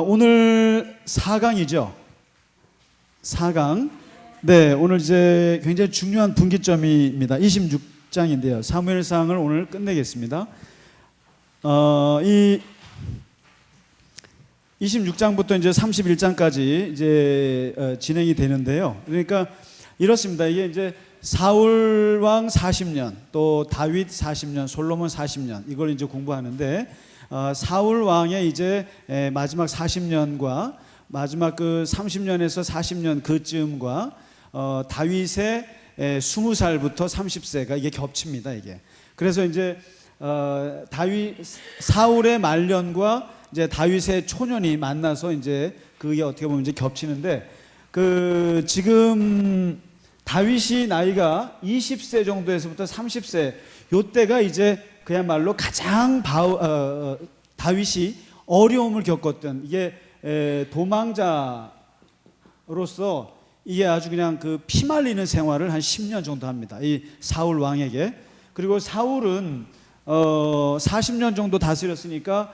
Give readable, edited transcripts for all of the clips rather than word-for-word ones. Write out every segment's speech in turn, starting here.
오늘 4강이죠. 4강. 네, 오늘 이제 굉장히 중요한 분기점입니다. 26장인데요. 사무엘상을 오늘 끝내겠습니다. 이 26장부터 이제 31장까지 이제 진행이 되는데요. 그러니까 이렇습니다. 이게 이제 사울 왕 40년, 또 다윗 40년, 솔로몬 40년 이걸 이제 공부하는데 사울 왕의 이제 마지막 40년과 마지막 그 30년에서 40년 그쯤과 다윗의 20살부터 30세가 이게 겹칩니다. 이게 그래서 이제 사울의 말년과 이제 다윗의 초년이 만나서 이제 그게 어떻게 보면 이제 겹치는데 그 지금 다윗이 나이가 20세 정도에서부터 30세 요때가 이제 그야말로 가장 다윗이 어려움을 겪었던 이게 도망자로서 이게 아주 그냥 그 피말리는 생활을 한 10년 정도 합니다. 이 사울 왕에게. 그리고 사울은 40년 정도 다스렸으니까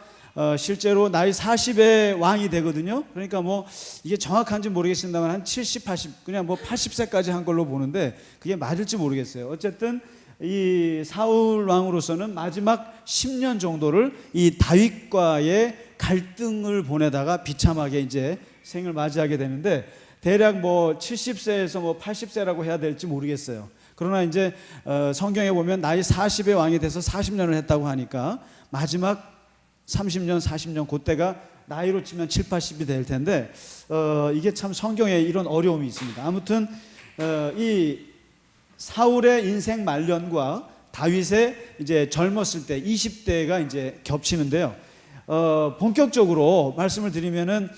실제로 나이 40의 왕이 되거든요. 그러니까 뭐 이게 정확한지 모르겠습니다만 한 70, 80 그냥 뭐 80세까지 한 걸로 보는데 그게 맞을지 모르겠어요. 어쨌든 이 사울 왕으로서는 마지막 10년 정도를 이 다윗과의 갈등을 보내다가 비참하게 이제 생을 맞이하게 되는데 대략 뭐 70세에서 뭐 80세라고 해야 될지 모르겠어요. 그러나 이제 성경에 보면 나이 40의 왕이 돼서 40년을 했다고 하니까 마지막 30년, 40년 그때가 나이로 치면 7, 80이 될 텐데 이게 참 성경에 이런 어려움이 있습니다. 아무튼 이 사울의 인생 말년과 다윗의 이제 젊었을 때 20대가 이제 겹치는데요. 본격적으로 말씀을 드리면은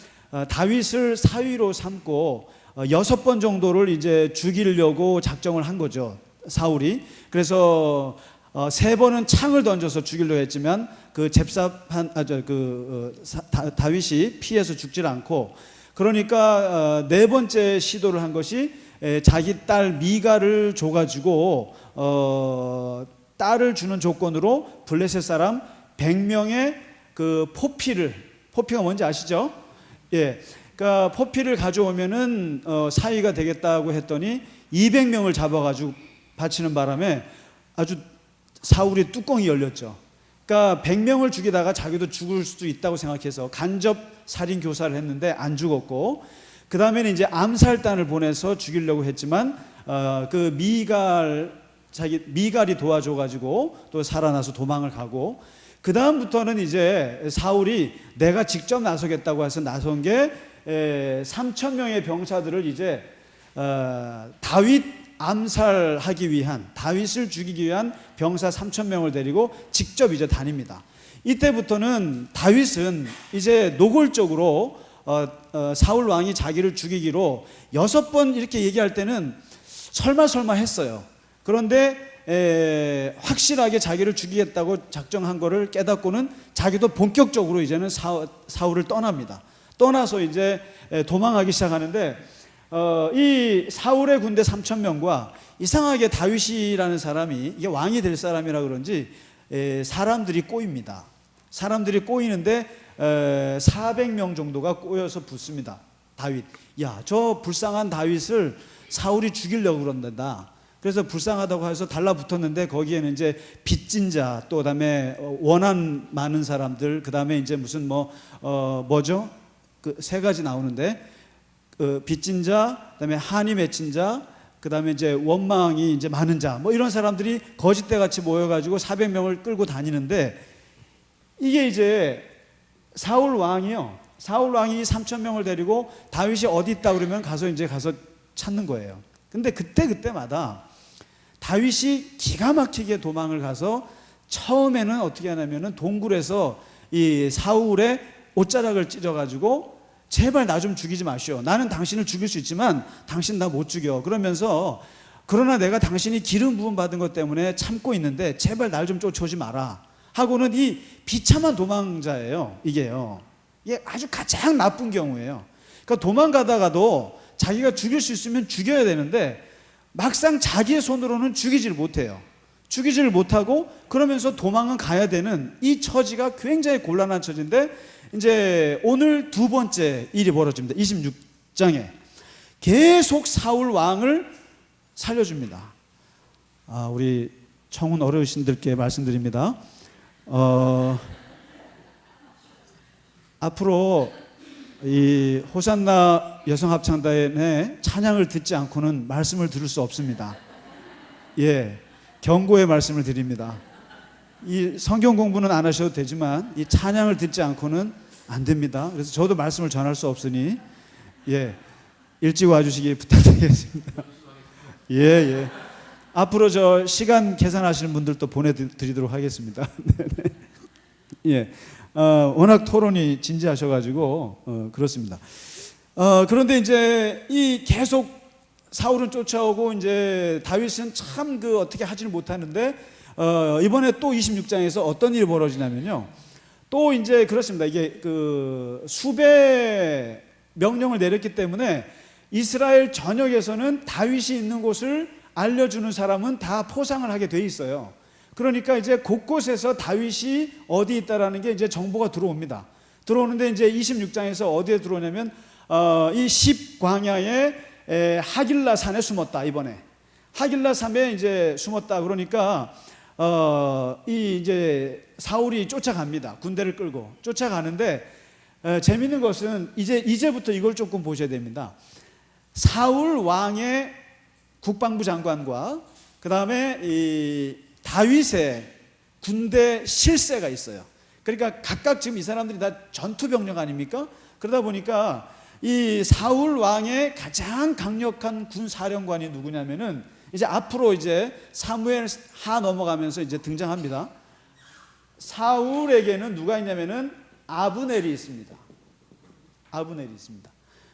다윗을 사위로 삼고 6번 정도를 이제 죽이려고 작정을 한 거죠. 사울이. 그래서 3번은 창을 던져서 죽이려고 했지만 그 다윗이 피해서 죽질 않고 그러니까 4번째 시도를 한 것이 자기 딸 미가를 줘가지고 딸을 주는 조건으로 블레셋 사람 100명의 그 포피가 뭔지 아시죠? 예, 그러니까 포피를 가져오면은 사위가 되겠다고 했더니 200명을 잡아가지고 바치는 바람에 아주 사울이 뚜껑이 열렸죠. 그러니까 100명을 죽이다가 자기도 죽을 수도 있다고 생각해서 간접 살인 교사를 했는데 안 죽었고 그 다음에는 이제 암살단을 보내서 죽이려고 했지만 그 미갈이 도와줘가지고 또 살아나서 도망을 가고 그 다음부터는 이제 사울이 내가 직접 나서겠다고 해서 나선 게 3,000명의 병사들을 이제 다윗 암살하기 위한 다윗을 죽이기 위한 병사 3,000명을 데리고 직접 이제 다닙니다. 이때부터는 다윗은 이제 노골적으로 사울 왕이 자기를 죽이기로 6번 이렇게 얘기할 때는 설마 했어요. 그런데 확실하게 자기를 죽이겠다고 작정한 거를 깨닫고는 자기도 본격적으로 이제는 사울을 떠납니다. 떠나서 이제 도망하기 시작하는데 이 사울의 군대 3,000명과 이상하게 다윗이라는 사람이 이게 왕이 될 사람이라 그런지 사람들이 꼬입니다. 사람들이 꼬이는데 400명 정도가 꼬여서 붙습니다. 다윗, 야, 저 불쌍한 다윗을 사울이 죽이려고 그런다. 그래서 불쌍하다고 해서 달라붙었는데 거기에는 이제 빚진 자, 또 그다음에 원한 많은 사람들, 그다음에 이제 무슨 뭐죠? 그 3가지 나오는데 빚진 자, 그다음에 한이 맺힌 자, 그다음에 이제 원망이 이제 많은 자, 뭐 이런 사람들이 거짓대 같이 모여가지고 400명을 끌고 다니는데 이게 이제 사울 왕이 3,000명을 데리고 다윗이 어디 있다 그러면 가서 찾는 거예요. 근데 그때마다 다윗이 기가 막히게 도망을 가서 처음에는 어떻게 하냐면은 동굴에서 이 사울의 옷자락을 찢어가지고 제발 나 좀 죽이지 마시오. 나는 당신을 죽일 수 있지만 당신 나 못 죽여. 그러면서 그러나 내가 당신이 기름 부음 받은 것 때문에 참고 있는데 제발 날 좀 쫓아오지 마라 하고는 이 비참한 도망자예요. 이게 아주 가장 나쁜 경우예요. 그러니까 도망가다가도 자기가 죽일 수 있으면 죽여야 되는데 막상 자기의 손으로는 죽이지를 못해요. 죽이지를 못하고 그러면서 도망은 가야 되는 이 처지가 굉장히 곤란한 처지인데 이제 오늘 두 번째 일이 벌어집니다. 26장에 계속 사울 왕을 살려줍니다. 우리 청운 어르신들께 말씀드립니다. 앞으로 이 호산나 여성합창단의 찬양을 듣지 않고는 말씀을 들을 수 없습니다. 예, 경고의 말씀을 드립니다. 이 성경 공부는 안 하셔도 되지만 이 찬양을 듣지 않고는 안 됩니다. 그래서 저도 말씀을 전할 수 없으니 예, 일찍 와주시기 부탁드리겠습니다. 예. 앞으로 저 시간 계산하시는 분들도 보내드리도록 하겠습니다. 예, 워낙 토론이 진지하셔가지고 그렇습니다. 그런데 이제 이 계속 사울은 쫓아오고 이제 다윗은 참 어떻게 하지를 못하는데 이번에 또 26장에서 어떤 일이 벌어지냐면요. 또 이제 그렇습니다. 이게 수배 명령을 내렸기 때문에 이스라엘 전역에서는 다윗이 있는 곳을 알려주는 사람은 다 포상을 하게 돼 있어요. 그러니까 이제 곳곳에서 다윗이 어디 있다라는 게 이제 정보가 들어옵니다. 들어오는데 이제 26장에서 어디에 들어오냐면 이 10광야의 하길라 산에 숨었다. 이번에 하길라 산에 이제 숨었다. 그러니까 이 이제 사울이 쫓아갑니다. 군대를 끌고 쫓아가는데 재밌는 것은 이제부터 이걸 조금 보셔야 됩니다. 사울 왕의 국방부 장관과 그 다음에 이 다윗의 군대 실세가 있어요. 그러니까 각각 지금 이 사람들이 다 전투병력 아닙니까? 그러다 보니까 이 사울 왕의 가장 강력한 군사령관이 누구냐면은 이제 앞으로 이제 사무엘 하 넘어가면서 이제 등장합니다. 사울에게는 누가 있냐면은 아브넬이 있습니다. 아브넬이 있습니다.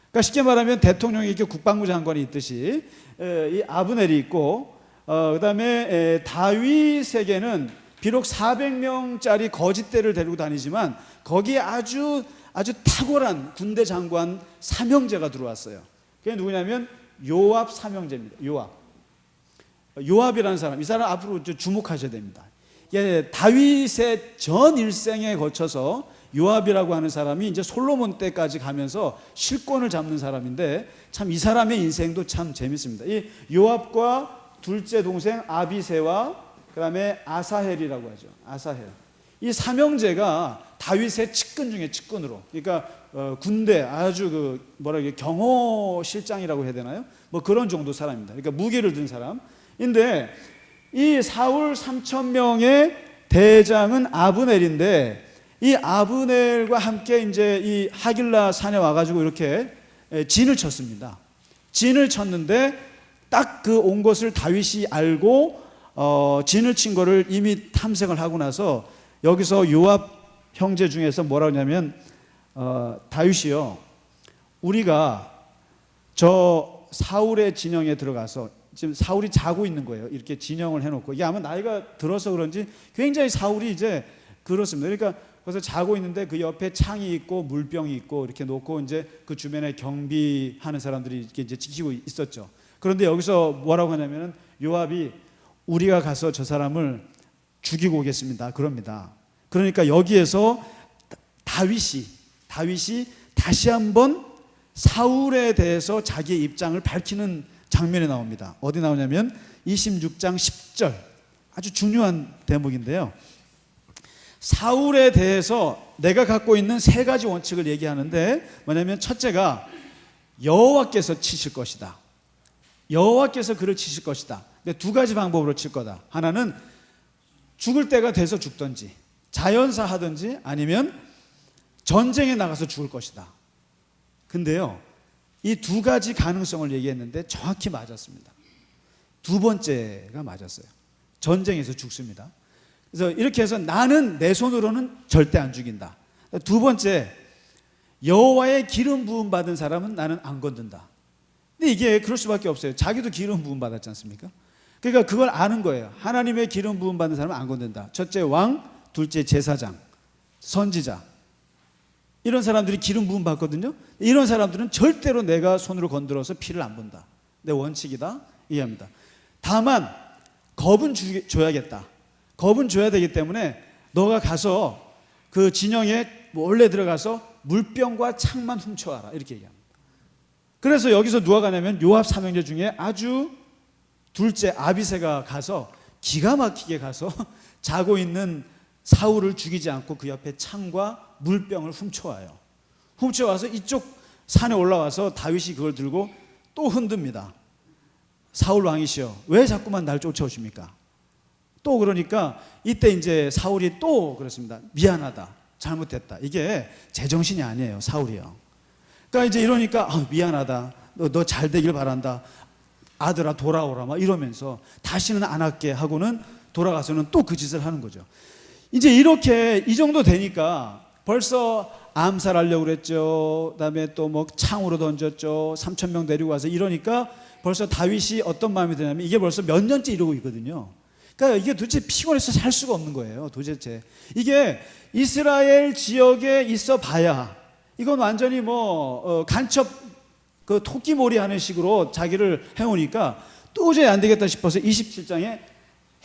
그러니까 쉽게 말하면 대통령이 이렇게 국방부 장관이 있듯이 이 아브넬이 있고 그다음에 다윗에게는 비록 400명짜리 거짓대를 데리고 다니지만 거기에 아주 탁월한 군대 장관 삼형제가 들어왔어요. 그게 누구냐면 요압 삼형제입니다. 요압이라는 사람, 이 사람 앞으로 주목하셔야 됩니다. 예, 다윗의 전 일생에 거쳐서 요압이라고 하는 사람이 이제 솔로몬 때까지 가면서 실권을 잡는 사람인데 참 이 사람의 인생도 참 재밌습니다. 이 요압과 둘째 동생 아비새와 그다음에 아사헬이라고 하죠. 아사헬. 이 삼형제가 다윗의 측근 중에 측근으로, 그러니까 군대 아주 경호 실장이라고 해야 되나요? 뭐 그런 정도 사람입니다. 그러니까 무기를 든 사람인데 이 사울 3,000명의 대장은 아브넬인데 이 아브넬과 함께 이제 이 하길라 산에 와가지고 이렇게 진을 쳤습니다. 진을 쳤는데 딱 온 것을 다윗이 알고 진을 친 거를 이미 탐색을 하고 나서 여기서 요압 형제 중에서 뭐라고 하냐면 다윗이요, 우리가 저 사울의 진영에 들어가서 지금 사울이 자고 있는 거예요. 이렇게 진영을 해놓고 이게 아마 나이가 들어서 그런지 굉장히 사울이 이제 그렇습니다. 그러니까 그래서 자고 있는데 그 옆에 창이 있고 물병이 있고 이렇게 놓고 이제 그 주변에 경비하는 사람들이 이렇게 이제 지키고 있었죠. 그런데 여기서 뭐라고 하냐면은 요압이 우리가 가서 저 사람을 죽이고 오겠습니다. 그럽니다. 그러니까 여기에서 다윗이 다시 한번 사울에 대해서 자기의 입장을 밝히는 장면이 나옵니다. 어디 나오냐면 26장 10절, 아주 중요한 대목인데요. 사울에 대해서 내가 갖고 있는 세 가지 원칙을 얘기하는데 뭐냐면 첫째가 여호와께서 치실 것이다. 여호와께서 그를 치실 것이다. 근데 두 가지 방법으로 칠 거다. 하나는 죽을 때가 돼서 죽든지 자연사 하든지 아니면 전쟁에 나가서 죽을 것이다. 근데요, 이 두 가지 가능성을 얘기했는데 정확히 맞았습니다. 두 번째가 맞았어요. 전쟁에서 죽습니다. 그래서 이렇게 해서 나는 내 손으로는 절대 안 죽인다. 두 번째, 여호와의 기름 부음 받은 사람은 나는 안 건든다. 근데 이게 그럴 수밖에 없어요. 자기도 기름 부음 받았지 않습니까? 그러니까 그걸 아는 거예요. 하나님의 기름 부음 받은 사람은 안 건든다. 첫째 왕, 둘째 제사장, 선지자, 이런 사람들이 기름 부음 받거든요. 이런 사람들은 절대로 내가 손으로 건드려서 피를 안 본다. 내 원칙이다. 이해합니다. 다만 겁은 줘야겠다. 겁은 줘야 되기 때문에 너가 가서 그 진영에 몰래 들어가서 물병과 창만 훔쳐와라 이렇게 얘기합니다. 그래서 여기서 누가 가냐면 요압 삼형제 중에 아주 둘째 아비새가 가서 기가 막히게 가서 자고 있는 사울을 죽이지 않고 그 옆에 창과 물병을 훔쳐와요. 훔쳐와서 이쪽 산에 올라와서 다윗이 그걸 들고 또 흔듭니다. 사울 왕이시여 왜 자꾸만 날 쫓아오십니까? 또 그러니까 이때 이제 사울이 또 그렇습니다. 미안하다, 잘못했다. 이게 제정신이 아니에요, 사울이요. 그러니까 이제 이러니까 미안하다, 너 잘 되길 바란다, 아들아 돌아오라 막 이러면서 다시는 안 할게 하고는 돌아가서는 또 그 짓을 하는 거죠. 이제 이렇게 이 정도 되니까 벌써 암살하려고 그랬죠. 그다음에 또 뭐 창으로 던졌죠. 3,000명 데리고 와서 이러니까 벌써 다윗이 어떤 마음이 드냐면 이게 벌써 몇 년째 이러고 있거든요. 그러니까 이게 도대체 피곤해서 살 수가 없는 거예요. 도대체 이게 이스라엘 지역에 있어 봐야 이건 완전히 뭐 간첩 그 토끼몰이 하는 식으로 자기를 해오니까 도저히 안 되겠다 싶어서 27장에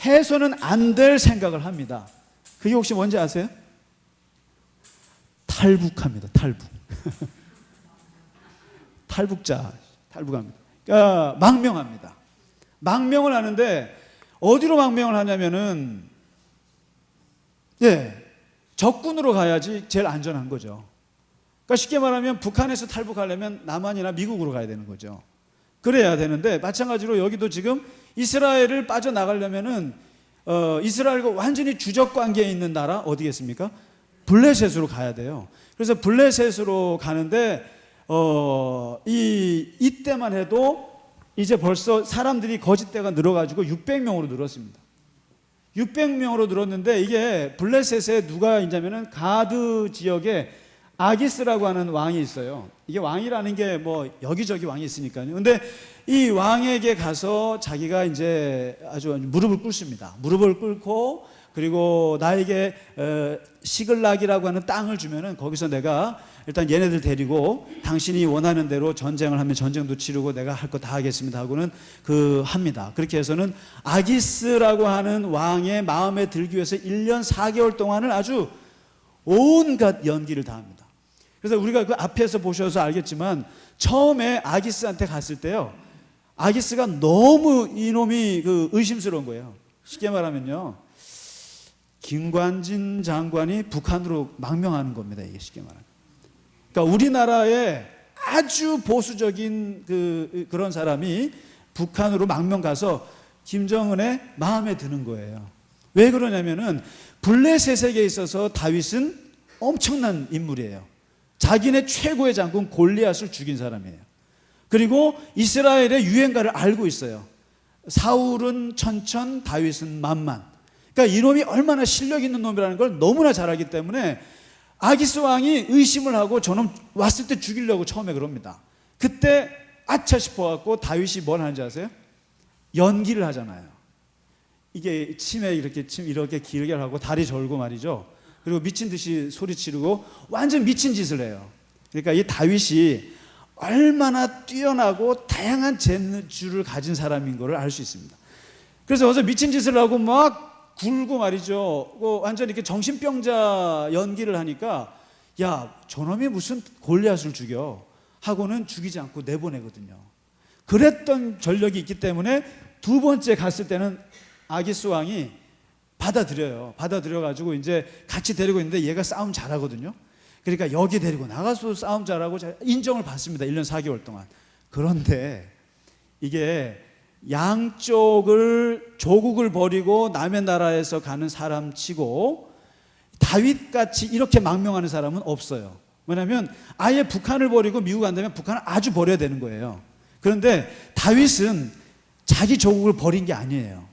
해서는 안 될 생각을 합니다. 그게 혹시 뭔지 아세요? 탈북합니다. 탈북. 탈북합니다. 그러니까 망명합니다. 망명을 하는데 어디로 망명을 하냐면은 적군으로 가야지 제일 안전한 거죠. 그러니까 쉽게 말하면 북한에서 탈북하려면 남한이나 미국으로 가야 되는 거죠. 그래야 되는데 마찬가지로 여기도 지금 이스라엘을 빠져나가려면은 이스라엘과 완전히 주적 관계에 있는 나라 어디겠습니까? 블레셋으로 가야 돼요. 그래서 블레셋으로 가는데 이때만 해도 이제 벌써 사람들이 거짓대가 늘어가지고 600명으로 늘었습니다. 600명으로 늘었는데 이게 블레셋에 누가 있냐면은 가드 지역에 아기스라고 하는 왕이 있어요. 이게 왕이라는 게 뭐 여기저기 왕이 있으니까요. 근데 이 왕에게 가서 자기가 이제 아주 무릎을 꿇습니다. 무릎을 꿇고 그리고 나에게 시글락이라고 하는 땅을 주면은 거기서 내가 일단 얘네들 데리고 당신이 원하는 대로 전쟁을 하면 전쟁도 치르고 내가 할 거 다 하겠습니다 하고는 합니다. 그렇게 해서는 아기스라고 하는 왕의 마음에 들기 위해서 1년 4개월 동안을 아주 온갖 연기를 다 합니다. 그래서 우리가 그 앞에서 보셔서 알겠지만 처음에 아기스한테 갔을 때요, 아기스가 너무 이놈이 의심스러운 거예요. 쉽게 말하면요, 김관진 장관이 북한으로 망명하는 겁니다. 이게 쉽게 말하면. 그러니까 우리나라의 아주 보수적인 그런 사람이 북한으로 망명 가서 김정은의 마음에 드는 거예요. 왜 그러냐면은 블레셋에게 있어서 다윗은 엄청난 인물이에요. 자기네 최고의 장군 골리앗을 죽인 사람이에요. 그리고 이스라엘의 유행가를 알고 있어요. 사울은 천천, 다윗은 만만. 그러니까 이놈이 얼마나 실력 있는 놈이라는 걸 너무나 잘 알기 때문에 아기스 왕이 의심을 하고 저놈 왔을 때 죽이려고 처음에 그럽니다. 그때 아차 싶어갖고 다윗이 뭘 하는지 아세요? 연기를 하잖아요. 이게 침에 이렇게 길게 하고 다리 절고 말이죠. 그리고 미친 듯이 소리 지르고 완전 미친 짓을 해요. 그러니까 이 다윗이 얼마나 뛰어나고 다양한 재주를 가진 사람인 것을 알 수 있습니다. 그래서 어서 미친 짓을 하고 막 굴고 말이죠. 완전 이렇게 정신병자 연기를 하니까 야, 저놈이 무슨 골리앗을 죽여 하고는 죽이지 않고 내보내거든요. 그랬던 전력이 있기 때문에 두 번째 갔을 때는 아기스 왕이 받아들여가지고 이제 같이 데리고 있는데 얘가 싸움 잘하거든요. 그러니까 여기 데리고 나가서 싸움 잘하고 인정을 받습니다. 1년 4개월 동안. 그런데 이게 양쪽을 조국을 버리고 남의 나라에서 가는 사람 치고 다윗같이 이렇게 망명하는 사람은 없어요. 왜냐하면 아예 북한을 버리고 미국 간다면 북한을 아주 버려야 되는 거예요. 그런데 다윗은 자기 조국을 버린 게 아니에요.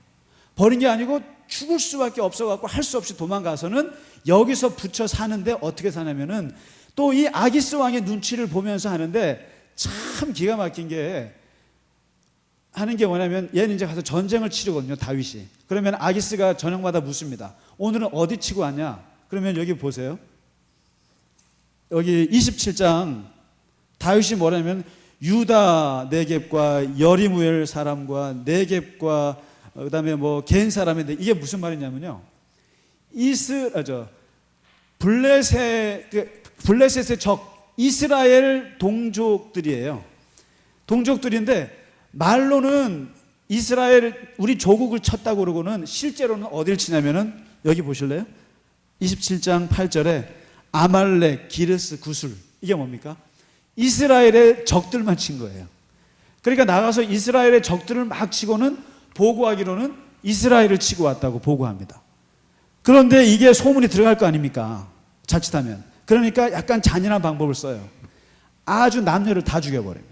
버린 게 아니고 죽을 수밖에 없어갖고 할 수 없이 도망가서는 여기서 붙여 사는데 어떻게 사냐면은 또 이 아기스 왕의 눈치를 보면서 하는데 참 기가 막힌 게 하는 게 뭐냐면 얘는 이제 가서 전쟁을 치르거든요. 다윗이. 그러면 아기스가 저녁마다 묻습니다. 오늘은 어디 치고 왔냐? 그러면 여기 보세요. 여기 27장 다윗이 뭐냐면 유다 네겝과 여리무엘 사람과 네겝과 그다음에 뭐 겐 사람인데 이게 무슨 말이냐면요. 블레셋의 적 이스라엘 동족들이에요. 동족들인데 말로는 이스라엘 우리 조국을 쳤다고 그러고는 실제로는 어딜 치냐면은 여기 보실래요? 27장 8절에 아말렉, 기르스, 구술, 이게 뭡니까? 이스라엘의 적들만 친 거예요. 그러니까 나가서 이스라엘의 적들을 막 치고는 보고하기로는 이스라엘을 치고 왔다고 보고합니다. 그런데 이게 소문이 들어갈 거 아닙니까? 자칫하면. 그러니까 약간 잔인한 방법을 써요. 아주 남녀를 다 죽여버립니다.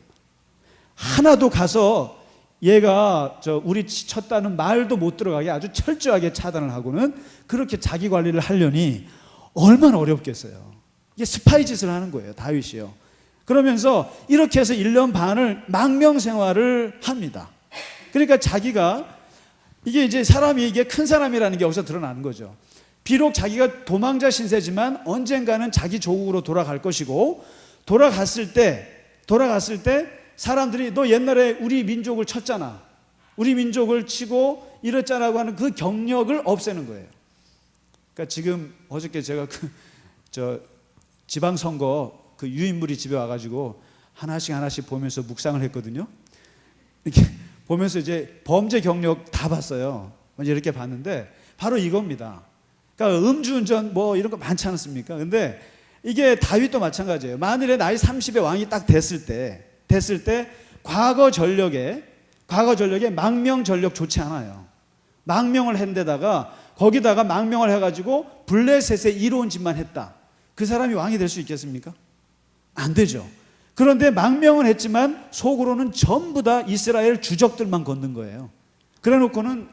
하나도 가서 얘가 우리 쳤다는 말도 못 들어가게 아주 철저하게 차단을 하고는 그렇게 자기 관리를 하려니 얼마나 어렵겠어요. 이게 스파이 짓을 하는 거예요, 다윗이요. 그러면서 이렇게 해서 1년 반을 망명 생활을 합니다. 그러니까 자기가 이게 이제 사람이 이게 큰 사람이라는 게 여기서 드러나는 거죠. 비록 자기가 도망자 신세지만 언젠가는 자기 조국으로 돌아갈 것이고 돌아갔을 때 사람들이 너 옛날에 우리 민족을 쳤잖아. 우리 민족을 치고 이랬잖아고 하는 그 경력을 없애는 거예요. 그러니까 지금 어저께 제가 지방선거 그 유인물이 집에 와가지고 하나씩 보면서 묵상을 했거든요. 이렇게 보면서 이제 범죄 경력 다 봤어요. 이렇게 봤는데 바로 이겁니다. 그러니까 음주운전 뭐 이런 거 많지 않습니까? 근데 이게 다윗도 마찬가지예요. 만일에 나이 30에 왕이 딱 됐을 때 과거 전력에 망명 전력 좋지 않아요. 망명을 한 데다가 거기다가 망명을 해가지고 블레셋에 이로운 짓만 했다. 그 사람이 왕이 될 수 있겠습니까? 안 되죠. 그런데 망명은 했지만 속으로는 전부 다 이스라엘 주적들만 걷는 거예요.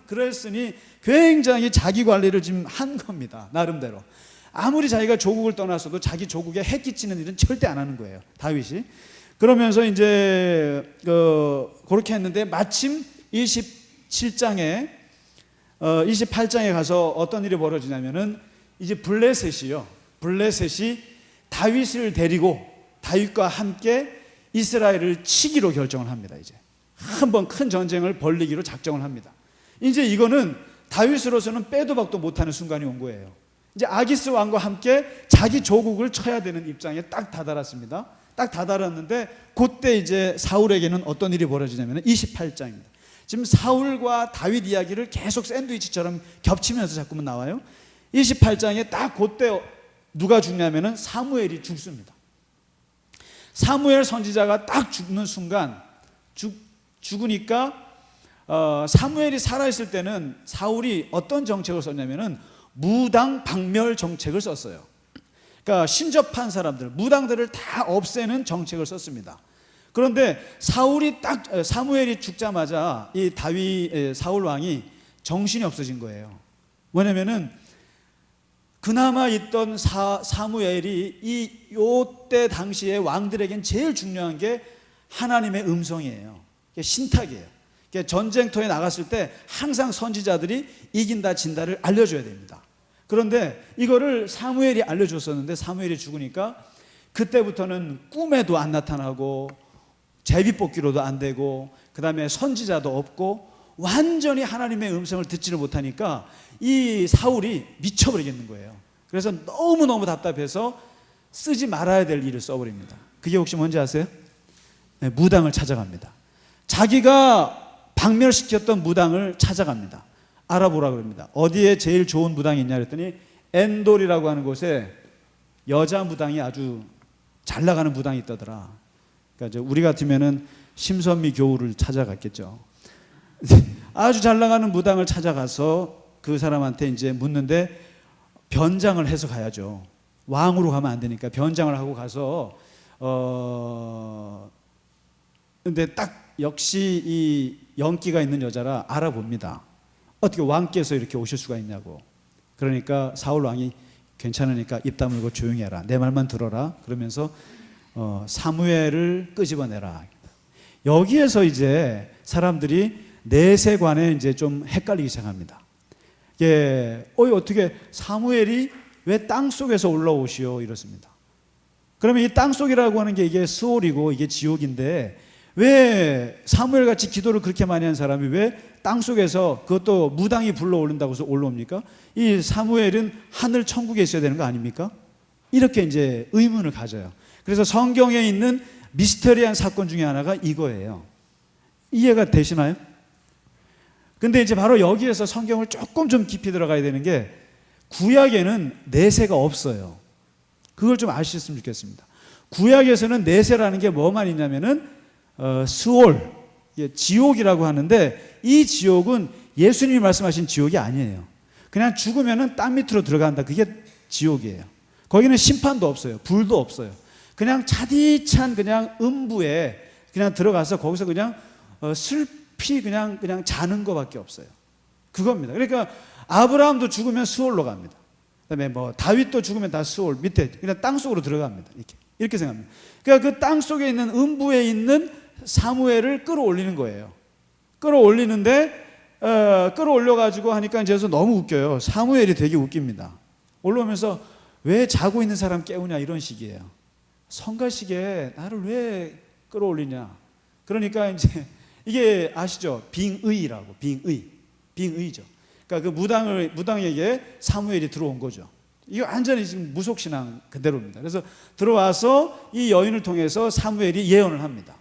그랬으니 굉장히 자기 관리를 지금 한 겁니다. 나름대로. 아무리 자기가 조국을 떠났어도 자기 조국에 해 끼치는 일은 절대 안 하는 거예요, 다윗이. 그러면서 이제 그렇게 했는데 마침 28장에 가서 어떤 일이 벌어지냐면은 이제 블레셋이 다윗을 데리고 다윗과 함께 이스라엘을 치기로 결정을 합니다. 이제 한번 큰 전쟁을 벌리기로 작정을 합니다. 이제 이거는 다윗으로서는 빼도 박도 못하는 순간이 온 거예요. 이제 아기스 왕과 함께 자기 조국을 쳐야 되는 입장에 딱 다다랐습니다. 딱 다다랐는데 그때 이제 사울에게는 어떤 일이 벌어지냐면 28장입니다. 지금 사울과 다윗 이야기를 계속 샌드위치처럼 겹치면서 자꾸만 나와요. 28장에 딱 그때 누가 죽냐면은 사무엘이 죽습니다. 사무엘 선지자가 딱 죽는 순간 죽으니까 사무엘이 살아있을 때는 사울이 어떤 정책을 썼냐면은 무당 박멸 정책을 썼어요. 그러니까 신접한 사람들, 무당들을 다 없애는 정책을 썼습니다. 그런데 사무엘이 죽자마자 이 사울 왕이 정신이 없어진 거예요. 뭐냐면은 그나마 있던 사무엘이 요때 당시에 왕들에겐 제일 중요한 게 하나님의 음성이에요. 신탁이에요. 전쟁터에 나갔을 때 항상 선지자들이 이긴다 진다를 알려줘야 됩니다. 그런데 이거를 사무엘이 알려줬었는데 사무엘이 죽으니까 그때부터는 꿈에도 안 나타나고 제비뽑기로도 안 되고 그 다음에 선지자도 없고 완전히 하나님의 음성을 듣지를 못하니까 이 사울이 미쳐버리겠는 거예요. 그래서 너무너무 답답해서 쓰지 말아야 될 일을 써버립니다. 그게 혹시 뭔지 아세요? 네, 무당을 찾아갑니다. 자기가 박멸시켰던 무당을 찾아갑니다. 알아보라 그럽니다. 어디에 제일 좋은 무당이 있냐 그랬더니 엔돌이라고 하는 곳에 여자 무당이 아주 잘 나가는 무당이 있다더라. 그러니까 우리 같으면은 심선미 교우를 찾아갔겠죠. 아주 잘 나가는 무당을 찾아가서 그 사람한테 이제 묻는데 변장을 해서 가야죠. 왕으로 가면 안 되니까 변장을 하고 가서 근데 딱 역시 이 연기가 있는 여자라 알아봅니다. 어떻게 왕께서 이렇게 오실 수가 있냐고. 그러니까 사울 왕이 괜찮으니까 입 다물고 조용히 해라. 내 말만 들어라. 그러면서 사무엘을 끄집어내라. 여기에서 이제 사람들이 내세관에 이제 좀 헷갈리기 시작합니다. 어떻게 사무엘이 왜 땅 속에서 올라오시오 이렇습니다. 그러면 이 땅 속이라고 하는 게 이게 스올이고 이게 지옥인데 왜 사무엘 같이 기도를 그렇게 많이 한 사람이 왜 땅 속에서 그것도 무당이 불러 올린다고 해서 올라옵니까? 이 사무엘은 하늘 천국에 있어야 되는 거 아닙니까? 이렇게 이제 의문을 가져요. 그래서 성경에 있는 미스터리한 사건 중에 하나가 이거예요. 이해가 되시나요? 근데 이제 바로 여기에서 성경을 조금 좀 깊이 들어가야 되는 게, 구약에는 내세가 없어요. 그걸 좀 아셨으면 좋겠습니다. 구약에서는 내세라는 게 뭐만 있냐면은 스올, 지옥이라고 하는데, 이 지옥은 예수님이 말씀하신 지옥이 아니에요. 그냥 죽으면은 땅 밑으로 들어간다. 그게 지옥이에요. 거기는 심판도 없어요. 불도 없어요. 그냥 차디찬 그냥 음부에 그냥 들어가서 거기서 그냥 슬피 그냥 자는 거밖에 없어요. 그겁니다. 그러니까 아브라함도 죽으면 수올로 갑니다. 그다음에 뭐 다윗도 죽으면 다 수올 밑에 그냥 땅 속으로 들어갑니다. 이렇게 생각합니다. 그러니까 그 땅 속에 있는 음부에 있는 사무엘을 끌어올리는 거예요. 끌어올리는데 끌어올려가지고 하니까 이제 너무 웃겨요. 사무엘이 되게 웃깁니다. 올라오면서 왜 자고 있는 사람 깨우냐 이런 식이에요. 성가시게 나를 왜 끌어올리냐. 그러니까 이제 이게 아시죠? 빙의라고. 빙의죠. 그러니까 그 무당에게 사무엘이 들어온 거죠. 이거 완전히 지금 무속신앙 그대로입니다. 그래서 들어와서 이 여인을 통해서 사무엘이 예언을 합니다.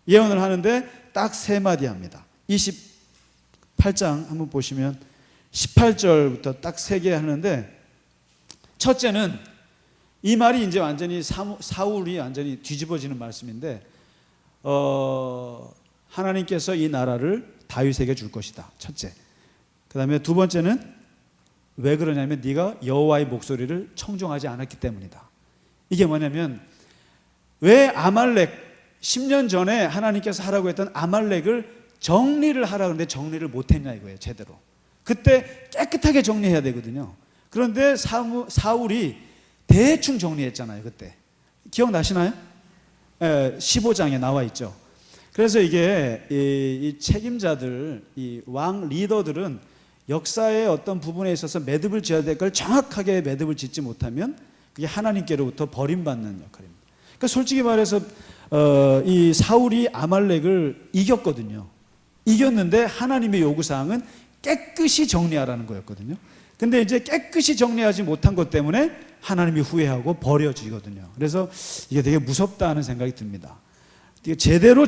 예언을 하는데 딱 3마디 합니다. 28장 한번 보시면 18절부터 딱 3개 하는데, 첫째는 이 말이 이제 완전히 사울이 완전히 뒤집어지는 말씀인데, 하나님께서 이 나라를 다윗에게 줄 것이다. 첫째. 그 다음에 두 번째는 왜 그러냐면 네가 여호와의 목소리를 청종하지 않았기 때문이다. 이게 뭐냐면, 왜 아말렉 10년 전에 하나님께서 하라고 했던 아말렉을 정리를 하라고 했는데 정리를 못했냐 이거예요. 제대로. 그때 깨끗하게 정리해야 되거든요. 그런데 사울이 대충 정리했잖아요. 그때 기억나시나요? 15장에 나와 있죠. 그래서 이게 이 책임자들, 이 왕 리더들은 역사의 어떤 부분에 있어서 매듭을 지어야 될 걸 정확하게 매듭을 짓지 못하면 그게 하나님께로부터 버림받는 역할입니다. 그러니까 솔직히 말해서 이 사울이 아말렉을 이겼거든요. 이겼는데 하나님의 요구사항은 깨끗이 정리하라는 거였거든요. 근데 이제 깨끗이 정리하지 못한 것 때문에 하나님이 후회하고 버려지거든요. 그래서 이게 되게 무섭다 하는 생각이 듭니다. 제대로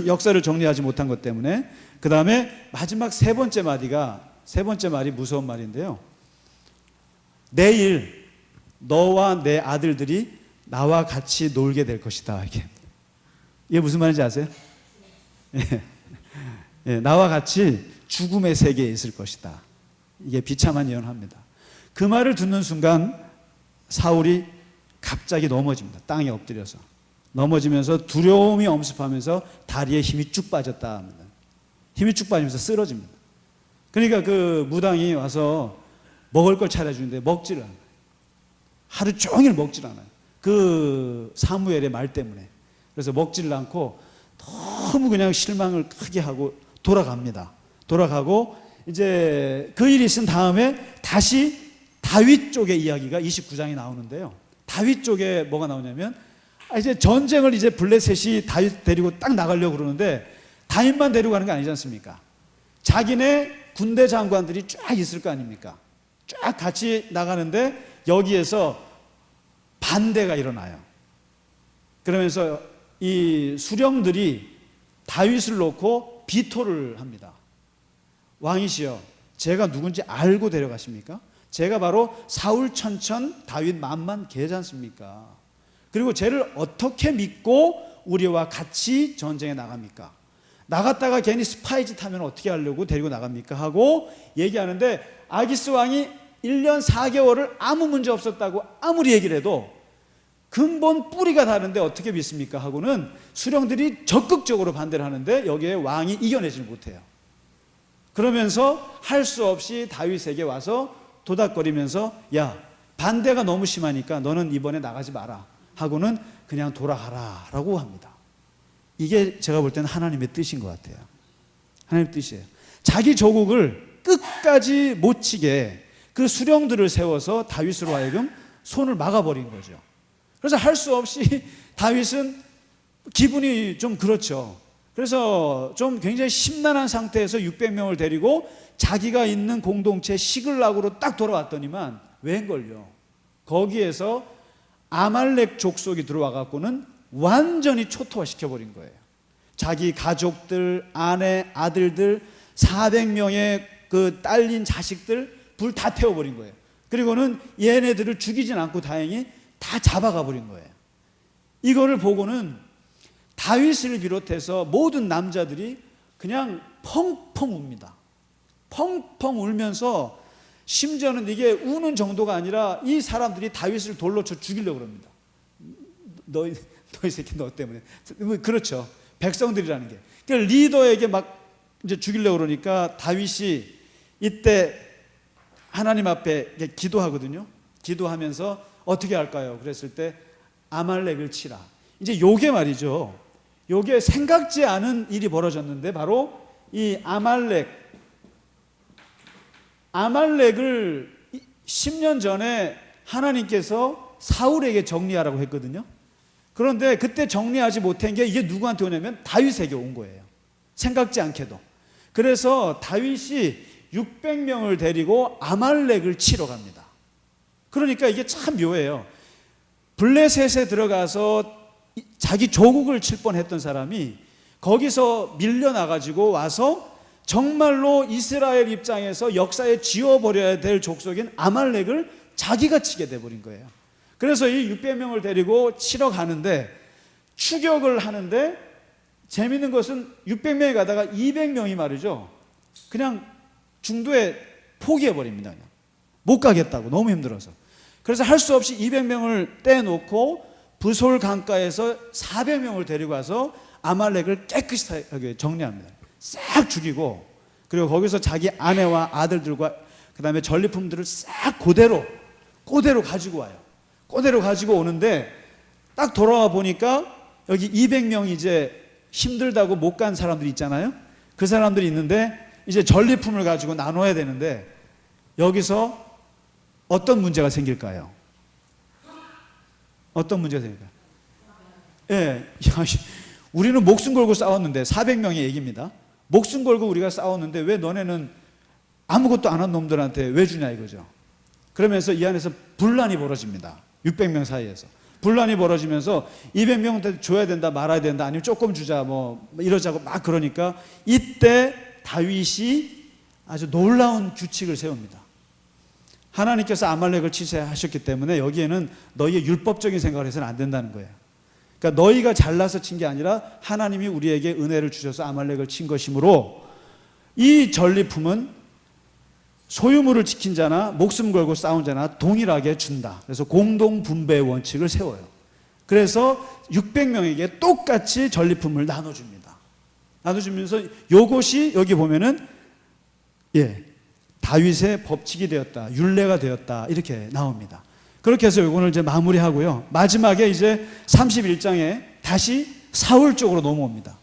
역사를 정리하지 못한 것 때문에. 그 다음에 마지막 세 번째 말이 무서운 말인데요. 내일 너와 내 아들들이 나와 같이 놀게 될 것이다. 이게 무슨 말인지 아세요? 나와 같이 죽음의 세계에 있을 것이다. 이게 비참한 예언합니다. 그 말을 듣는 순간 사울이 갑자기 넘어집니다. 땅에 엎드려서 넘어지면서 두려움이 엄습하면서 다리에 힘이 쭉 빠졌다 합니다. 힘이 쭉 빠지면서 쓰러집니다. 그러니까 그 무당이 와서 먹을 걸 차려주는데 먹지를 않아요. 하루 종일 먹질 않아요. 그 사무엘의 말 때문에. 그래서 먹지를 않고 너무 그냥 실망을 크게 하고 돌아갑니다. 돌아가고 이제 그 일이 있은 다음에 다시 다윗 쪽의 이야기가 29장에 나오는데요. 다윗 쪽에 뭐가 나오냐면, 이제 전쟁을 이제 블레셋이 다윗 데리고 딱 나가려고 그러는데 다윗만 데리고 가는 게 아니지 않습니까? 자기네 군대 장관들이 쫙 있을 거 아닙니까? 쫙 같이 나가는데 여기에서 반대가 일어나요. 그러면서 이 수령들이 다윗을 놓고 비토를 합니다. 왕이시여, 제가 누군지 알고 데려가십니까? 제가 바로 사울 천천 다윗 만만 계지 않습니까? 그리고 쟤를 어떻게 믿고 우리와 같이 전쟁에 나갑니까? 나갔다가 괜히 스파이짓 하면 어떻게 하려고 데리고 나갑니까? 하고 얘기하는데, 아기스 왕이 1년 4개월을 아무 문제 없었다고 아무리 얘기를 해도 근본 뿌리가 다른데 어떻게 믿습니까? 하고는 수령들이 적극적으로 반대를 하는데 여기에 왕이 이겨내지를 못해요. 그러면서 할 수 없이 다윗에게 와서 도닥거리면서, 야, 반대가 너무 심하니까 너는 이번에 나가지 마라 하고는 그냥 돌아가라 라고 합니다. 이게 제가 볼 때는 하나님의 뜻인 것 같아요. 하나님의 뜻이에요. 자기 조국을 끝까지 못 치게 그 수령들을 세워서 다윗으로 하여금 손을 막아버린 거죠. 그래서 할 수 없이 다윗은 기분이 좀 그렇죠. 그래서 좀 굉장히 심란한 상태에서 600명을 데리고 자기가 있는 공동체 시글락으로 딱 돌아왔더니만 웬걸요, 거기에서 아말렉 족속이 들어와 갖고는 완전히 초토화시켜 버린 거예요. 자기 가족들, 아내, 아들들 400명의 그 딸린 자식들 불 다 태워버린 거예요. 그리고는 얘네들을 죽이진 않고 다행히 다 잡아가 버린 거예요. 이거를 보고는 다윗을 비롯해서 모든 남자들이 그냥 펑펑 웁니다. 펑펑 울면서 심지어는 이게 우는 정도가 아니라 이 사람들이 다윗을 돌로 쳐 죽이려고 합니다. 너희 새끼 너 때문에. 그렇죠. 백성들이라는 게. 그러니까 리더에게 막 이제 죽이려고 그러니까 다윗이 이때 하나님 앞에 기도하거든요. 기도하면서 어떻게 할까요? 그랬을 때 아말렉을 치라. 이제 요게 말이죠. 요게 생각지 않은 일이 벌어졌는데 바로 이 아말렉을 10년 전에 하나님께서 사울에게 정리하라고 했거든요. 그런데 그때 정리하지 못한 게 이게 누구한테 오냐면 다윗에게 온 거예요. 생각지 않게도. 그래서 다윗이 600명을 데리고 아말렉을 치러 갑니다. 그러니까 이게 참 묘해요. 블레셋에 들어가서 자기 조국을 칠 뻔했던 사람이 거기서 밀려나가지고 와서 정말로 이스라엘 입장에서 역사에 지워버려야 될 족속인 아말렉을 자기가 치게 돼버린 거예요. 그래서 이 600명을 데리고 치러 가는데 추격을 하는데 재밌는 것은 600명이 가다가 200명이 말이죠. 그냥 중도에 포기해버립니다. 그냥. 못 가겠다고 너무 힘들어서. 그래서 할 수 없이 200명을 떼놓고 부솔 강가에서 400명을 데리고 와서 아말렉을 깨끗하게 정리합니다. 싹 죽이고 그리고 거기서 자기 아내와 아들들과 그 다음에 전리품들을 싹 그대로 가지고 와요. 그대로 가지고 오는데 딱 돌아와 보니까 여기 200명이 이제 힘들다고 못 간 사람들이 있잖아요. 그 사람들이 있는데 이제 전리품을 가지고 나눠야 되는데 여기서 어떤 문제가 생길까요? 어떤 문제가 생길까요? 예, 우리는 목숨 걸고 싸웠는데 400명의 얘기입니다. 목숨 걸고 우리가 싸웠는데 왜 너네는 아무것도 안 한 놈들한테 왜 주냐 이거죠. 그러면서 이 안에서 분란이 벌어집니다. 600명 사이에서. 분란이 벌어지면서 200명한테 줘야 된다 말아야 된다 아니면 조금 주자 뭐 이러자고 막 그러니까 이때 다윗이 아주 놀라운 규칙을 세웁니다. 하나님께서 아말렉을 치셔야 하셨기 때문에 여기에는 너희의 율법적인 생각을 해서는 안 된다는 거예요. 그러니까 너희가 잘나서 친 게 아니라 하나님이 우리에게 은혜를 주셔서 아말렉을 친 것이므로 이 전리품은 소유물을 지킨 자나 목숨 걸고 싸운 자나 동일하게 준다. 그래서 공동 분배의 원칙을 세워요. 그래서 600명에게 똑같이 전리품을 나눠줍니다. 나눠주면서 요것이 여기 보면은 다윗의 법칙이 되었다. 율례가 되었다. 이렇게 나옵니다. 그렇게 해서 이거를 이제 마무리하고요. 마지막에 이제 31장에 다시 사울 쪽으로 넘어옵니다.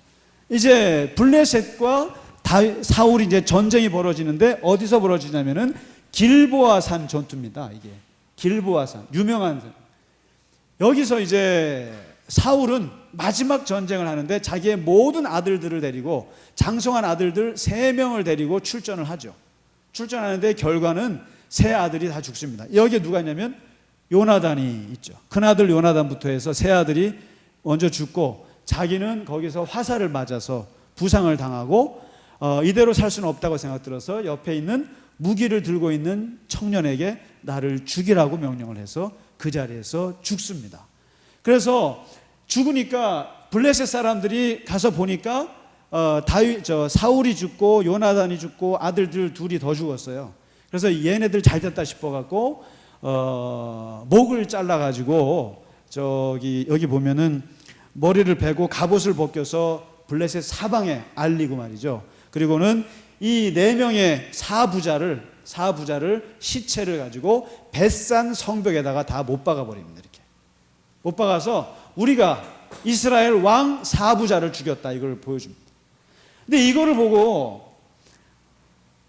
이제 블레셋과 사울이 이제 전쟁이 벌어지는데 어디서 벌어지냐면은 길보아산 전투입니다. 이게 길보아산 유명한 산. 여기서 이제 사울은 마지막 전쟁을 하는데 자기의 모든 아들들을 데리고 장성한 아들들 3명을 데리고 출전을 하죠. 출전하는데 결과는 3 아들이 다 죽습니다. 여기에 누가 있냐면 요나단이 있죠. 큰아들 요나단부터 해서 3 아들이 먼저 죽고 자기는 거기서 화살을 맞아서 부상을 당하고 이대로 살 수는 없다고 생각 들어서 옆에 있는 무기를 들고 있는 청년에게 나를 죽이라고 명령을 해서 그 자리에서 죽습니다. 그래서 죽으니까 블레셋 사람들이 가서 보니까 사울이 죽고 요나단이 죽고 아들들 2이 더 죽었어요. 그래서 얘네들 잘 됐다 싶어갖고 목을 잘라가지고 여기 보면은 머리를 베고 갑옷을 벗겨서 블레셋 사방에 알리고 말이죠. 그리고는 이 4명의 사부자를 시체를 가지고 벳산 성벽에다가 다 못 박아 버립니다. 이렇게 못 박아서 우리가 이스라엘 왕 사부자를 죽였다 이걸 보여줍니다. 근데 이거를 보고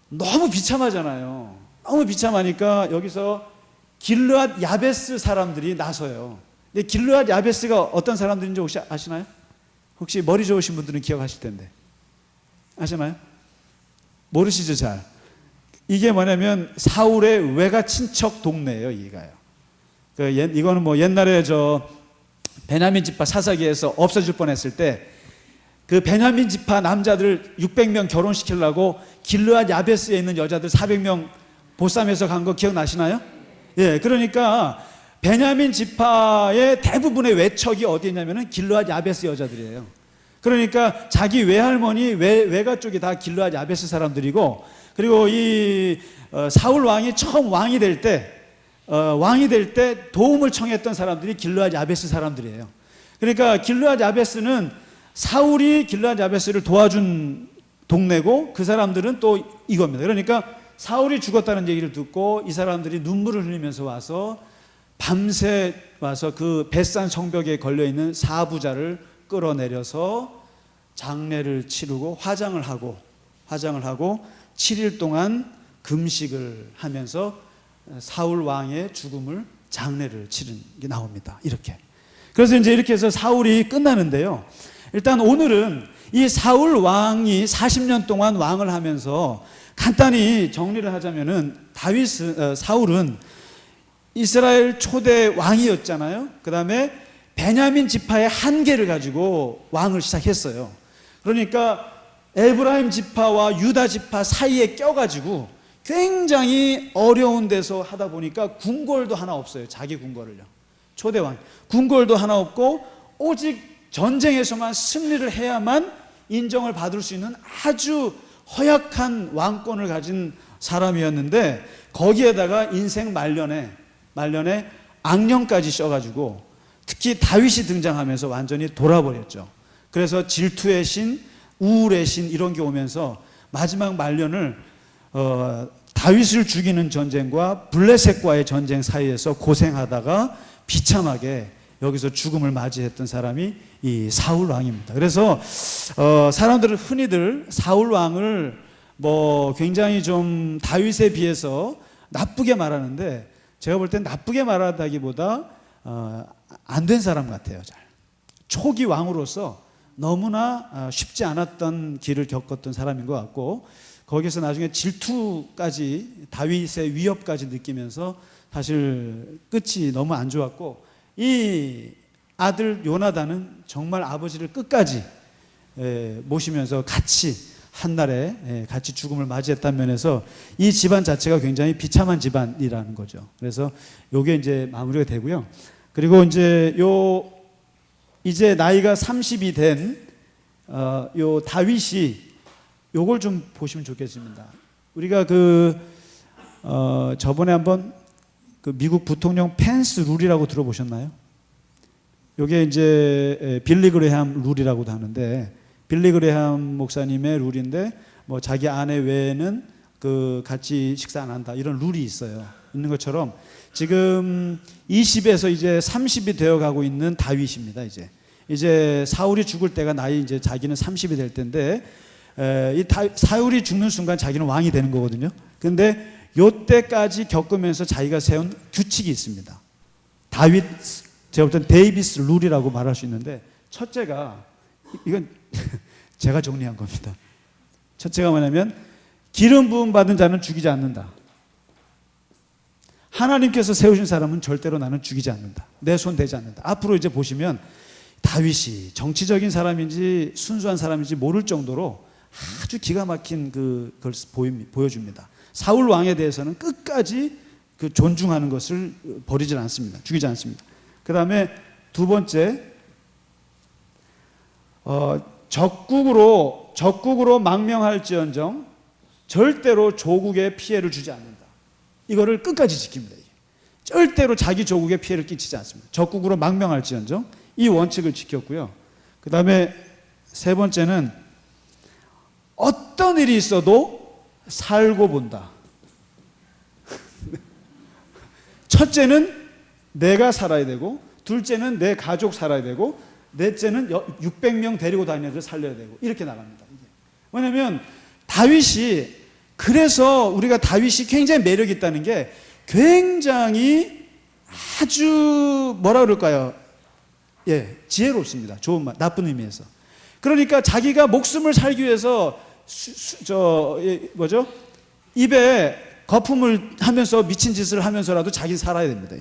너무 비참하잖아요. 너무 비참하니까 여기서 길르앗 야베스 사람들이 나서요. 근데 길르앗 야베스가 어떤 사람들인지 혹시 아시나요? 혹시 머리 좋으신 분들은 기억하실 텐데 아시나요? 모르시죠 잘. 이게 뭐냐면 사울의 외가 친척 동네예요. 이가요. 이거는 뭐 옛날에 저 베냐민 지파 사사기에서 없어질 뻔했을 때 그 베냐민 지파 남자들 600명 결혼시키려고 길르앗 야베스에 있는 여자들 400명 보쌈해서 간 거 기억나시나요? 예, 그러니까 베냐민 지파의 대부분의 외척이 어디 있냐면은 길르앗 야베스 여자들이에요. 그러니까 자기 외할머니 외가 쪽이 다 길르앗 야베스 사람들이고, 그리고 이 사울 왕이 처음 왕이 될 때 도움을 청했던 사람들이 길르앗 야베스 사람들이에요. 그러니까 길르앗 야베스는 사울이 길르앗 야베스를 도와준 동네고, 그 사람들은 또 이겁니다. 그러니까 사울이 죽었다는 얘기를 듣고 이 사람들이 눈물을 흘리면서 와서 밤새 와서 그 벳산 성벽에 걸려있는 사부자를 끌어내려서 장례를 치르고 화장을 하고 7일 동안 금식을 하면서 사울 왕의 죽음을 장례를 치른 게 나옵니다. 이렇게. 그래서 이제 이렇게 해서 사울이 끝나는데요. 일단 오늘은 이 사울 왕이 40년 동안 왕을 하면서 간단히 정리를 하자면은 사울은 이스라엘 초대 왕이었잖아요. 그 다음에 베냐민 지파의 한계를 가지고 왕을 시작했어요. 그러니까 에브라임 지파와 유다 지파 사이에 껴가지고 굉장히 어려운 데서 하다 보니까 궁궐도 하나 없어요. 자기 궁궐을요. 초대 왕. 궁궐도 하나 없고 오직 전쟁에서만 승리를 해야만 인정을 받을 수 있는 아주 허약한 왕권을 가진 사람이었는데, 거기에다가 인생 말년에 악령까지 씌워가지고 특히 다윗이 등장하면서 완전히 돌아버렸죠. 그래서 질투의 신, 우울의 신 이런 게 오면서 마지막 말년을 다윗을 죽이는 전쟁과 블레셋과의 전쟁 사이에서 고생하다가 비참하게 여기서 죽음을 맞이했던 사람이 이 사울 왕입니다. 그래서 사람들은 흔히들 사울 왕을 뭐 굉장히 좀 다윗에 비해서 나쁘게 말하는데, 제가 볼 땐 나쁘게 말하다기보다 안 된 사람 같아요. 잘 초기 왕으로서 너무나 쉽지 않았던 길을 겪었던 사람인 것 같고, 거기서 나중에 질투까지, 다윗의 위협까지 느끼면서 사실 끝이 너무 안 좋았고, 이 아들 요나단은 정말 아버지를 끝까지 모시면서 같이 한날에 같이 죽음을 맞이했다는 면에서 이 집안 자체가 굉장히 비참한 집안이라는 거죠. 그래서 요게 이제 마무리가 되고요. 그리고 이제 이제 나이가 30이 된 요 다윗이 요걸 좀 보시면 좋겠습니다. 우리가 저번에 한번 그 미국 부통령 펜스 룰이라고 들어보셨나요? 요게 이제 빌리 그레함 룰이라고도 하는데, 빌리 그레함 목사님의 룰인데, 뭐 자기 아내 외에는 같이 식사 안 한다 이런 룰이 있는 것처럼 지금 20에서 이제 30이 되어 가고 있는 다윗입니다. 이제 사울이 죽을 때가 이제 자기는 30이 될 텐데, 사울이 죽는 순간 자기는 왕이 되는 거거든요. 근데 요때까지 겪으면서 자기가 세운 규칙이 있습니다. 제가 볼 땐 데이비스 룰이라고 말할 수 있는데, 첫째가, 이건 제가 정리한 겁니다. 첫째가 뭐냐면, 기름 부음 받은 자는 죽이지 않는다. 하나님께서 세우신 사람은 절대로 나는 죽이지 않는다. 내 손 대지 않는다. 앞으로 이제 보시면 다윗이 정치적인 사람인지 순수한 사람인지 모를 정도로 아주 기가 막힌 그걸 보여줍니다. 사울 왕에 대해서는 끝까지 존중하는 것을 버리지 않습니다. 죽이지 않습니다. 그 다음에 두 번째, 적국으로 망명할지언정 절대로 조국에 피해를 주지 않는다. 이거를 끝까지 지킵니다. 절대로 자기 조국에 피해를 끼치지 않습니다. 적국으로 망명할지언정 이 원칙을 지켰고요. 그 다음에 세 번째는 어떤 일이 있어도 살고 본다. 첫째는 내가 살아야 되고, 둘째는 내 가족 살아야 되고, 넷째는 600명 데리고 다니는 애들 살려야 되고, 이렇게 나갑니다. 왜냐하면 그래서 우리가 다윗이 굉장히 매력이 있다는 게, 굉장히 아주 뭐라 그럴까요? 지혜롭습니다. 좋은 말, 나쁜 의미에서. 그러니까 자기가 목숨을 살기 위해서 입에 거품을 하면서 미친 짓을 하면서라도 자기 살아야 됩니다.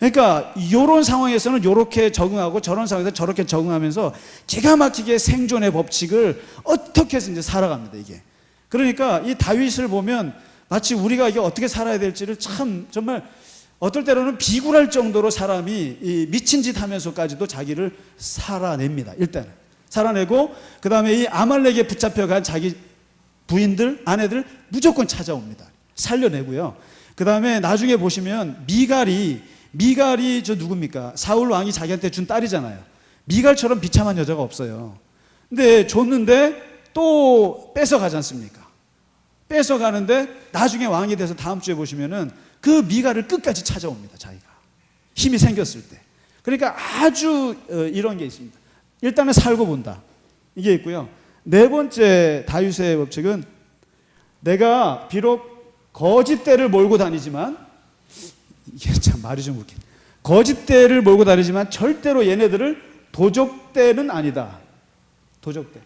그러니까 이런 상황에서는 이렇게 적응하고 저런 상황에서 저렇게 적응하면서 기가 막히게 생존의 법칙을 어떻게 해서 이제 살아갑니다, 이게. 그러니까 이 다윗을 보면 마치 우리가 이게 어떻게 살아야 될지를 참 정말 어떨 때로는 비굴할 정도로 사람이 이 미친 짓 하면서까지도 자기를 살아냅니다. 일단은 살아내고, 그 다음에 이 아말렉에 붙잡혀간 자기 부인들, 아내들 무조건 찾아옵니다. 살려내고요. 그 다음에 나중에 보시면 미갈이 저 누굽니까? 사울 왕이 자기한테 준 딸이잖아요. 미갈처럼 비참한 여자가 없어요. 근데 줬는데 또 뺏어가지 않습니까? 뺏어가는데 나중에 왕이 돼서 다음 주에 보시면은 그 미갈을 끝까지 찾아옵니다. 자기가 힘이 생겼을 때. 그러니까 아주 이런 게 있습니다. 일단은 살고 본다, 이게 있고요. 네 번째 다윗의 법칙은, 내가 비록 거짓대를 몰고 다니지만, 이게 참 말이 좀 웃긴, 거짓대를 몰고 다니지만 절대로 얘네들을 도적대는 아니다. 도적대.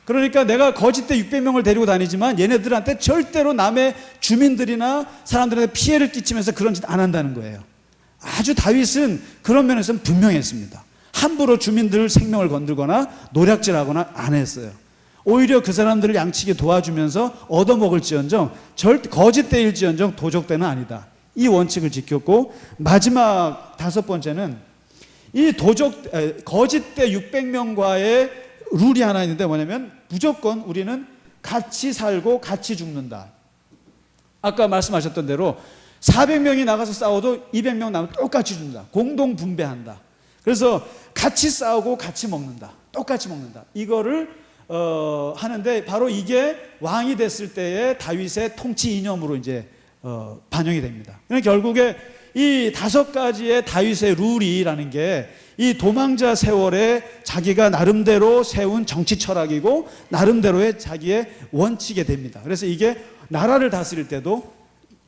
그러니까 내가 거짓대 600명을 데리고 다니지만 얘네들한테 절대로 남의 주민들이나 사람들한테 피해를 끼치면서 그런 짓 안 한다는 거예요. 아주 다윗은 그런 면에서는 분명했습니다. 함부로 주민들 생명을 건들거나 노략질하거나 안 했어요. 오히려 그 사람들을 양치게 도와주면서 얻어먹을지언정 거짓대일지언정 도적대는 아니다, 이 원칙을 지켰고, 마지막 다섯 번째는 이 거짓대 600명과의 룰이 하나 있는데, 뭐냐면 무조건 우리는 같이 살고 같이 죽는다. 아까 말씀하셨던 대로 400명이 나가서 싸워도 200명 남으면 똑같이 죽는다. 공동 분배한다. 그래서 같이 싸우고 같이 먹는다. 똑같이 먹는다. 이거를 하는데, 바로 이게 왕이 됐을 때의 다윗의 통치 이념으로 이제 반영이 됩니다. 그러니까 결국에 이 다섯 가지의 다윗의 룰이라는 게 이 도망자 세월에 자기가 나름대로 세운 정치 철학이고 나름대로의 자기의 원칙이 됩니다. 그래서 이게 나라를 다스릴 때도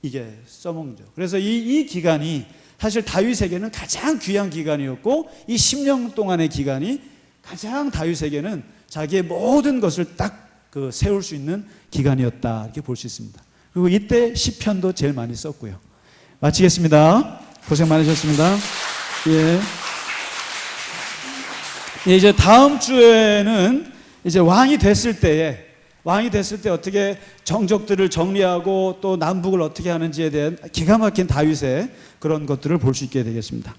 이게 써먹죠. 그래서 이 기간이 사실 다윗에게는 가장 귀한 기간이었고, 이 10년 동안의 기간이 가장 다윗에게는 자기의 모든 것을 딱 세울 수 있는 기간이었다, 이렇게 볼 수 있습니다. 그리고 이때 시편도 제일 많이 썼고요. 마치겠습니다. 고생 많으셨습니다. 예. 예, 이제 다음 주에는 이제 왕이 됐을 때 어떻게 정적들을 정리하고 또 남북을 어떻게 하는지에 대한 기가 막힌 다윗의 그런 것들을 볼 수 있게 되겠습니다.